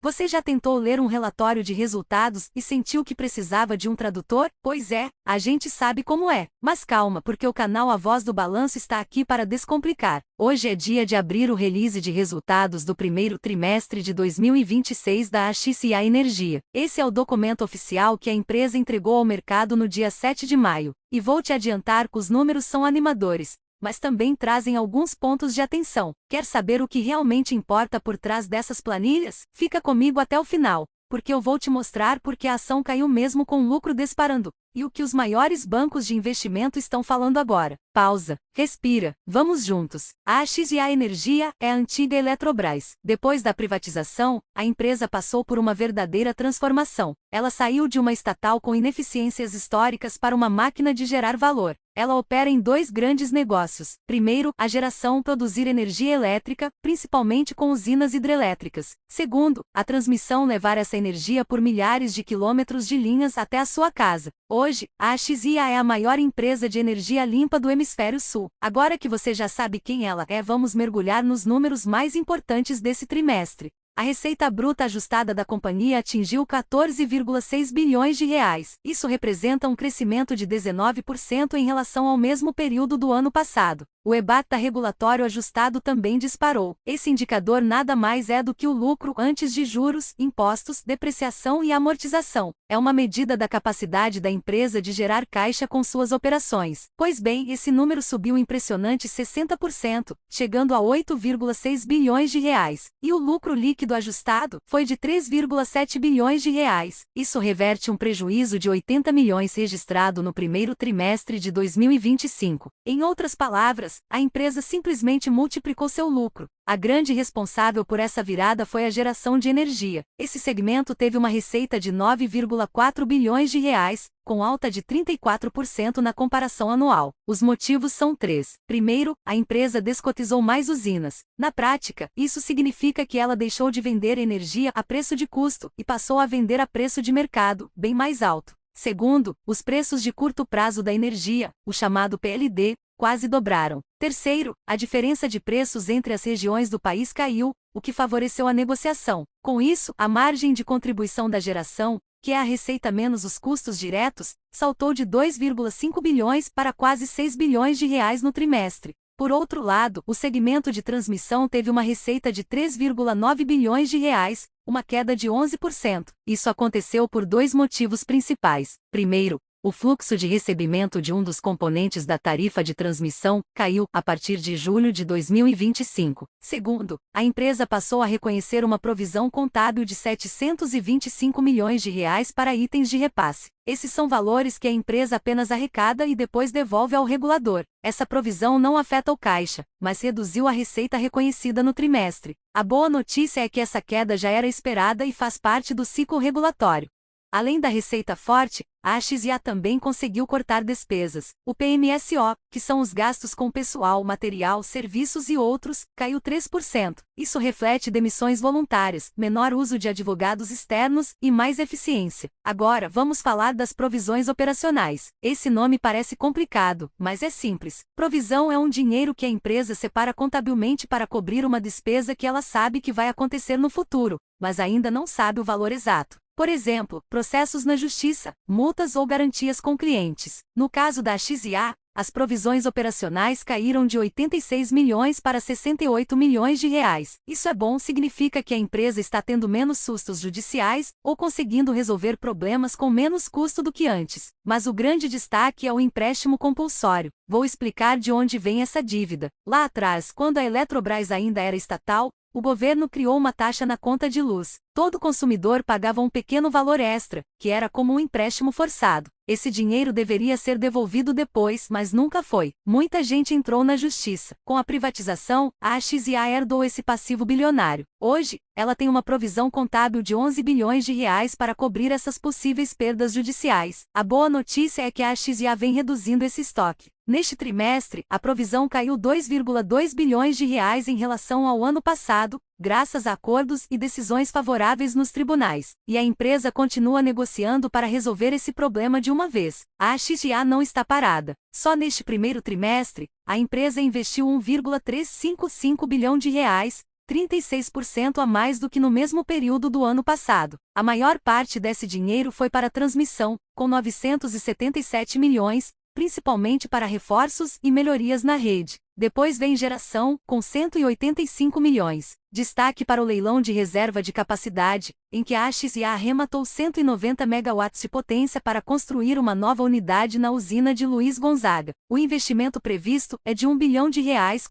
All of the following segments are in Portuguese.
Você já tentou ler um relatório de resultados e sentiu que precisava de um tradutor? Pois é, a gente sabe como é. Mas calma, porque o canal A Voz do Balanço está aqui para descomplicar. Hoje é dia de abrir o release de resultados do primeiro trimestre de 2026 da AXIA Energia. Esse é o documento oficial que a empresa entregou ao mercado no dia 7 de maio. E vou te adiantar que os números são animadores, mas também trazem alguns pontos de atenção. Quer saber o que realmente importa por trás dessas planilhas? Fica comigo até o final, porque eu vou te mostrar por que a ação caiu mesmo com o lucro disparando, e o que os maiores bancos de investimento estão falando agora. Pausa, respira, vamos juntos. A AXIA Energia é a antiga Eletrobras. Depois da privatização, a empresa passou por uma verdadeira transformação. Ela saiu de uma estatal com ineficiências históricas para uma máquina de gerar valor. Ela opera em dois grandes negócios. Primeiro, a geração, produzir energia elétrica, principalmente com usinas hidrelétricas. Segundo, a transmissão, levar essa energia por milhares de quilômetros de linhas até a sua casa. Hoje, a AXIA é a maior empresa de energia limpa do Hemisfério Sul. Agora que você já sabe quem ela é, vamos mergulhar nos números mais importantes desse trimestre. A receita bruta ajustada da companhia atingiu 14,6 bilhões de reais. Isso representa um crescimento de 19% em relação ao mesmo período do ano passado. O EBITDA regulatório ajustado também disparou. Esse indicador nada mais é do que o lucro antes de juros, impostos, depreciação e amortização. É uma medida da capacidade da empresa de gerar caixa com suas operações. Pois bem, esse número subiu impressionante 60%, chegando a 8,6 bilhões de reais. E o lucro líquido ajustado foi de 3,7 bilhões de reais. Isso reverte um prejuízo de 80 milhões registrado no primeiro trimestre de 2025. Em outras palavras, a empresa simplesmente multiplicou seu lucro. A grande responsável por essa virada foi a geração de energia. Esse segmento teve uma receita de 9,4 bilhões de reais, com alta de 34% na comparação anual. Os motivos são três. Primeiro, a empresa descotizou mais usinas. Na prática, isso significa que ela deixou de vender energia a preço de custo e passou a vender a preço de mercado, bem mais alto. Segundo, os preços de curto prazo da energia, o chamado PLD, quase dobraram. Terceiro, a diferença de preços entre as regiões do país caiu, o que favoreceu a negociação. Com isso, a margem de contribuição da geração, que é a receita menos os custos diretos, saltou de 2,5 bilhões para quase 6 bilhões de reais no trimestre. Por outro lado, o segmento de transmissão teve uma receita de 3,9 bilhões de reais, uma queda de 11%. Isso aconteceu por dois motivos principais. Primeiro, o fluxo de recebimento de um dos componentes da tarifa de transmissão caiu a partir de julho de 2025. Segundo, a empresa passou a reconhecer uma provisão contábil de 725 milhões de reais para itens de repasse. Esses são valores que a empresa apenas arrecada e depois devolve ao regulador. Essa provisão não afeta o caixa, mas reduziu a receita reconhecida no trimestre. A boa notícia é que essa queda já era esperada e faz parte do ciclo regulatório. Além da receita forte, a AXIA também conseguiu cortar despesas. O PMSO, que são os gastos com pessoal, material, serviços e outros, caiu 3%. Isso reflete demissões voluntárias, menor uso de advogados externos e mais eficiência. Agora, vamos falar das provisões operacionais. Esse nome parece complicado, mas é simples. Provisão é um dinheiro que a empresa separa contabilmente para cobrir uma despesa que ela sabe que vai acontecer no futuro, mas ainda não sabe o valor exato. Por exemplo, processos na justiça, multas ou garantias com clientes. No caso da AXIA, as provisões operacionais caíram de 86 milhões para 68 milhões de reais. Isso é bom, significa que a empresa está tendo menos sustos judiciais ou conseguindo resolver problemas com menos custo do que antes. Mas o grande destaque é o empréstimo compulsório. Vou explicar de onde vem essa dívida. Lá atrás, quando a Eletrobras ainda era estatal, o governo criou uma taxa na conta de luz. Todo consumidor pagava um pequeno valor extra, que era como um empréstimo forçado. Esse dinheiro deveria ser devolvido depois, mas nunca foi. Muita gente entrou na justiça. Com a privatização, a AXIA herdou esse passivo bilionário. Hoje, ela tem uma provisão contábil de 11 bilhões de reais para cobrir essas possíveis perdas judiciais. A boa notícia é que a AXIA vem reduzindo esse estoque. Neste trimestre, a provisão caiu 2,2 bilhões de reais em relação ao ano passado, graças a acordos e decisões favoráveis nos tribunais. E a empresa continua negociando para resolver esse problema de uma vez. A AXIA não está parada. Só neste primeiro trimestre, a empresa investiu 1,355 bilhão de reais, 36% a mais do que no mesmo período do ano passado. A maior parte desse dinheiro foi para transmissão, com 977 milhões, principalmente para reforços e melhorias na rede. Depois vem geração, com 185 milhões. Destaque para o leilão de reserva de capacidade, em que a AXIA arrematou 190 megawatts de potência para construir uma nova unidade na usina de Luiz Gonzaga. O investimento previsto é de R$ 1 bilhão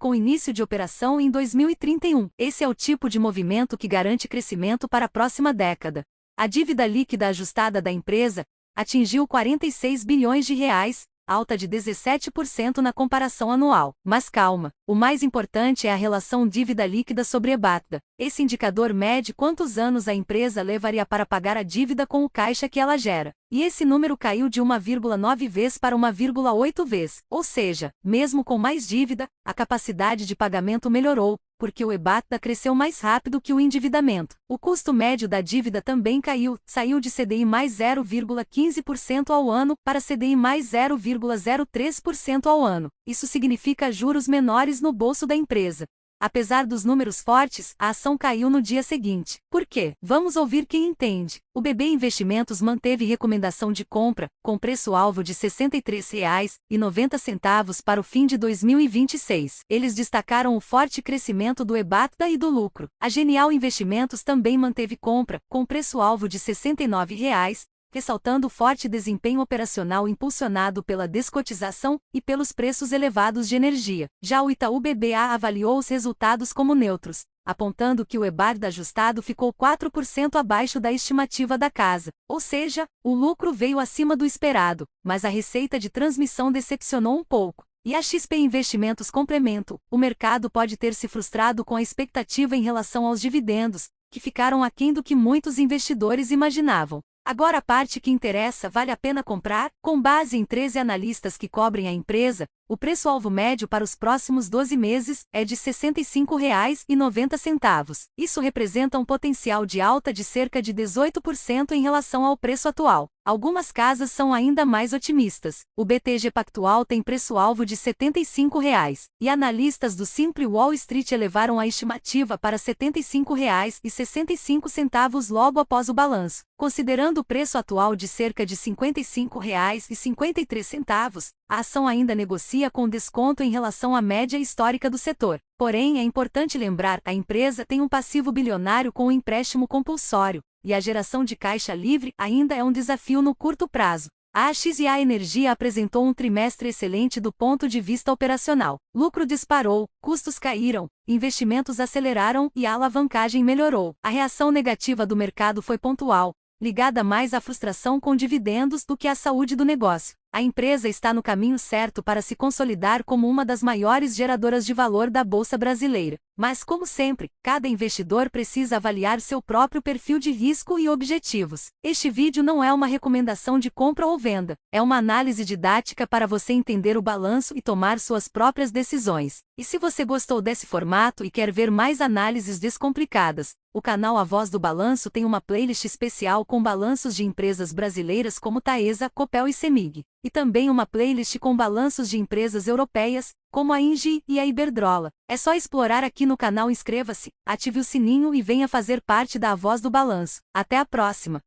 com início de operação em 2031. Esse é o tipo de movimento que garante crescimento para a próxima década. A dívida líquida ajustada da empresa atingiu 46 bilhões de reais, alta de 17% na comparação anual. Mas calma, o mais importante é a relação dívida líquida sobre EBITDA. Esse indicador mede quantos anos a empresa levaria para pagar a dívida com o caixa que ela gera. E esse número caiu de 1,9 vezes para 1,8 vezes. Ou seja, mesmo com mais dívida, a capacidade de pagamento melhorou, porque o EBITDA cresceu mais rápido que o endividamento. O custo médio da dívida também caiu, saiu de CDI mais 0,15% ao ano para CDI mais 0,03% ao ano. Isso significa juros menores no bolso da empresa. Apesar dos números fortes, a ação caiu no dia seguinte. Por quê? Vamos ouvir quem entende. O BB Investimentos manteve recomendação de compra, com preço-alvo de R$ 63,90 para o fim de 2026. Eles destacaram o forte crescimento do EBITDA e do lucro. A Genial Investimentos também manteve compra, com preço-alvo de R$ 69,00, ressaltando o forte desempenho operacional impulsionado pela descotização e pelos preços elevados de energia. Já o Itaú BBA avaliou os resultados como neutros, apontando que o EBITDA ajustado ficou 4% abaixo da estimativa da casa, ou seja, o lucro veio acima do esperado, mas a receita de transmissão decepcionou um pouco. E a XP Investimentos complemento, o mercado pode ter se frustrado com a expectativa em relação aos dividendos, que ficaram aquém do que muitos investidores imaginavam. Agora a parte que interessa: vale a pena comprar? Com base em 13 analistas que cobrem a empresa, o preço-alvo médio para os próximos 12 meses é de R$ 65,90. Isso representa um potencial de alta de cerca de 18% em relação ao preço atual. Algumas casas são ainda mais otimistas. O BTG Pactual tem preço-alvo de R$ 75,00, e analistas do Simple Wall Street elevaram a estimativa para R$ 75,65 logo após o balanço. Considerando o preço atual de cerca de R$ 55,53, a ação ainda negocia com desconto em relação à média histórica do setor. Porém, é importante lembrar, a empresa tem um passivo bilionário com o empréstimo compulsório, e a geração de caixa livre ainda é um desafio no curto prazo. A AXIA Energia apresentou um trimestre excelente do ponto de vista operacional. Lucro disparou, custos caíram, investimentos aceleraram e a alavancagem melhorou. A reação negativa do mercado foi pontual, ligada mais à frustração com dividendos do que à saúde do negócio. A empresa está no caminho certo para se consolidar como uma das maiores geradoras de valor da Bolsa Brasileira. Mas, como sempre, cada investidor precisa avaliar seu próprio perfil de risco e objetivos. Este vídeo não é uma recomendação de compra ou venda, é uma análise didática para você entender o balanço e tomar suas próprias decisões. E se você gostou desse formato e quer ver mais análises descomplicadas, o canal A Voz do Balanço tem uma playlist especial com balanços de empresas brasileiras como Taesa, Copel e Cemig. E também uma playlist com balanços de empresas europeias, como a Engie e a Iberdrola. É só explorar aqui no canal. Inscreva-se, ative o sininho e venha fazer parte da A Voz do Balanço. Até a próxima!